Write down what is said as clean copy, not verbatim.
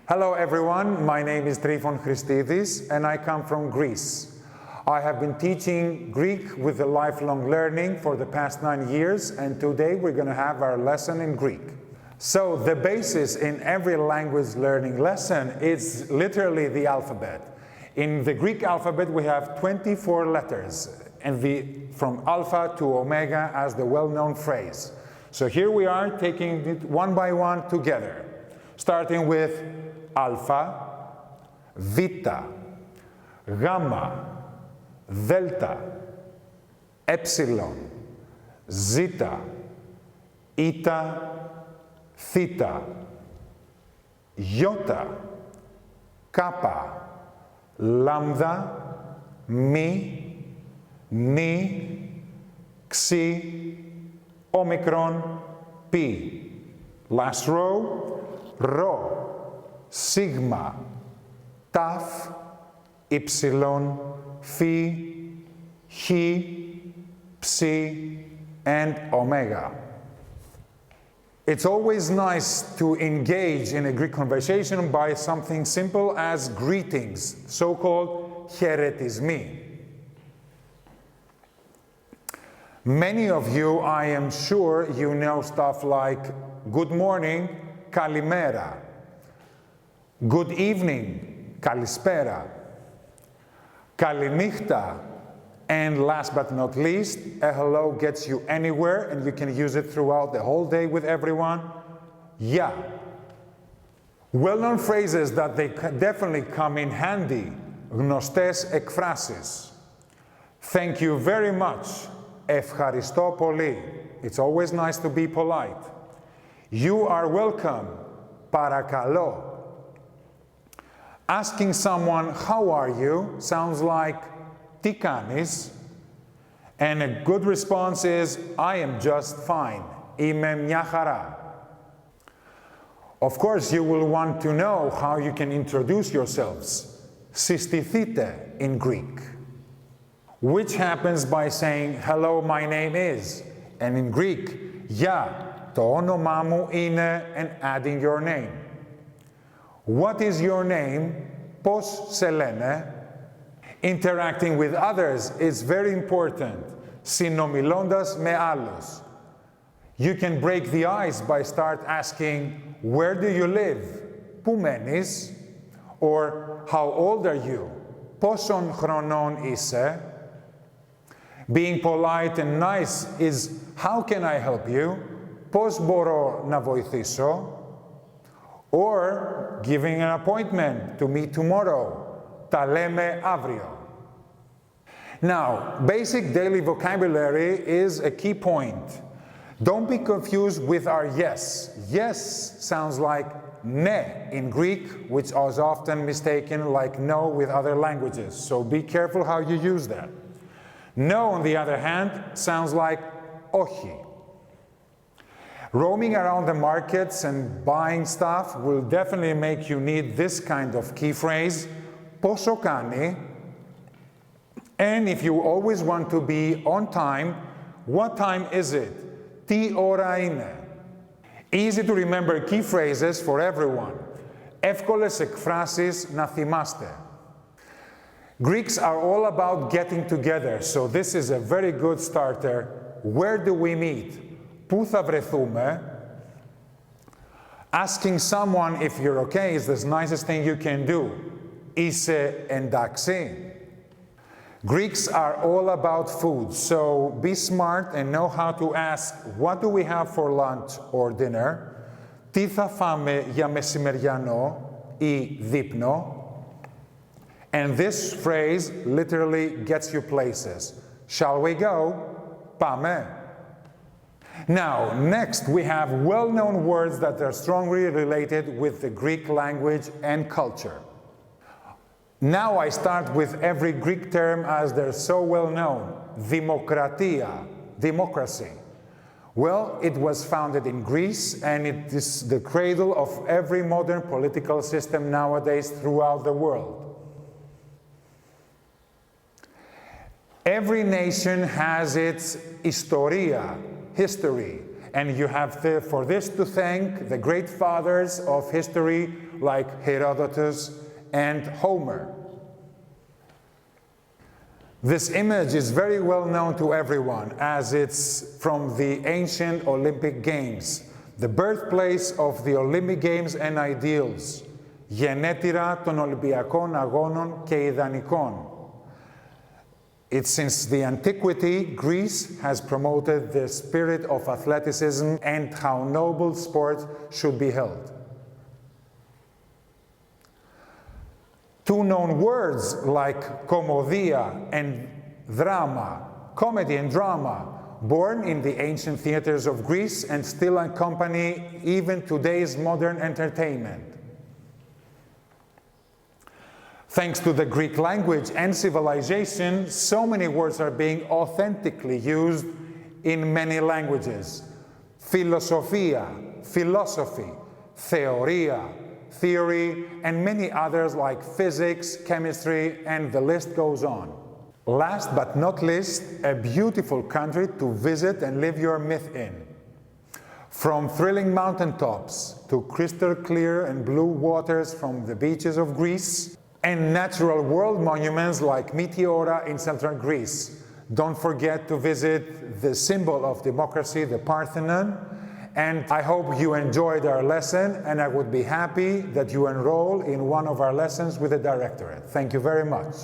Hello everyone, my name is Tryfon Christidis and I come from Greece. I have been teaching Greek with the Lifelong Learning for the past 9 years, and today we're going to have our lesson in Greek. So the basis in every language learning lesson is literally the alphabet. In the Greek alphabet we have 24 letters, and from alpha to omega as the well-known phrase. So here we are taking it one by one together, starting with alpha, vita, gamma, delta, epsilon, zeta, eta, theta, iota, kappa, lambda, mi, ni, xi, omicron, pi. Last row, rho, sigma, taf, epsilon, phi, chi, psi, and omega. It's always nice to engage in a Greek conversation by something simple as greetings, so-called χαιρετισμοί. Many of you, I am sure, you know stuff like good morning, kalimera, good evening, kalispera, kalinihta, and last but not least, a hello gets you anywhere and you can use it throughout the whole day with everyone. Yeah. Well-known phrases that they definitely come in handy. Γνωστές εκφράσεις. Thank you very much. Ευχαριστώ πολύ. It's always nice to be polite. You are welcome. Παρακαλώ. Asking someone, how are you, sounds like τι κάνεις? And a good response is, I am just fine. Είμαι μια χαρά. Of course, you will want to know how you can introduce yourselves. Συστηθείτε in Greek, which happens by saying, hello, my name is. And in Greek, γεια, το όνομά μου είναι, and adding your name. What is your name? Πώς σε λένε? Interacting with others is very important. Συνομιλώντας με άλλους. You can break the ice by start asking, where do you live? Πού μένεις? Or how old are you? Πόσων χρονών είσαι? Being polite and nice is, how can I help you? Πώς μπορώ να βοηθήσω? Or giving an appointment to meet tomorrow. Τα λέμε αύριο. Now, basic daily vocabulary is a key point. Don't be confused with our yes. Yes sounds like ne in Greek, which is often mistaken like no with other languages. So be careful how you use that. No, on the other hand, sounds like όχι. Roaming around the markets and buying stuff will definitely make you need this kind of key phrase, πόσο κάνει? And if you always want to be on time, what time is it? Τι ώρα είναι? Easy to remember key phrases for everyone. Εύκολες εκφράσεις να θυμάστε. Greeks are all about getting together, so this is a very good starter. Where do we meet? Πού θα βρεθούμε? Asking someone if you're okay is the nicest thing you can do. Είσαι εντάξει? Greeks are all about food, so be smart and know how to ask, what do we have for lunch or dinner? Τι θα φάμε για μεσημεριανό ή δείπνο? And this phrase literally gets you places. Shall we go? Πάμε. Now, next we have well-known words that are strongly related with the Greek language and culture. Now I start with every Greek term as they're so well known. Δημοκρατία, democracy. Well, it was founded in Greece and it is the cradle of every modern political system nowadays throughout the world. Every nation has its historia, history, and you have for this to thank the great fathers of history like Herodotus and Homer. This image is very well known to everyone, as it's from the ancient Olympic Games, the birthplace of the Olympic Games and ideals, γενέτειρα των Ολυμπιακών Αγώνων και Ιδανικών. It's since the antiquity, Greece has promoted the spirit of athleticism and how noble sport should be held. Two known words like komodia and drama, comedy and drama, born in the ancient theaters of Greece and still accompany even today's modern entertainment. Thanks to the Greek language and civilization, so many words are being authentically used in many languages. Philosophia, philosophy, theoria, theory, and many others like physics, chemistry, and the list goes on. Last but not least, a beautiful country to visit and live your myth in. From thrilling mountaintops to crystal clear and blue waters from the beaches of Greece, and natural world monuments like Meteora in central Greece. Don't forget to visit the symbol of democracy, the Parthenon. And I hope you enjoyed our lesson, and I would be happy that you enroll in one of our lessons with the Directorate. Thank you very much.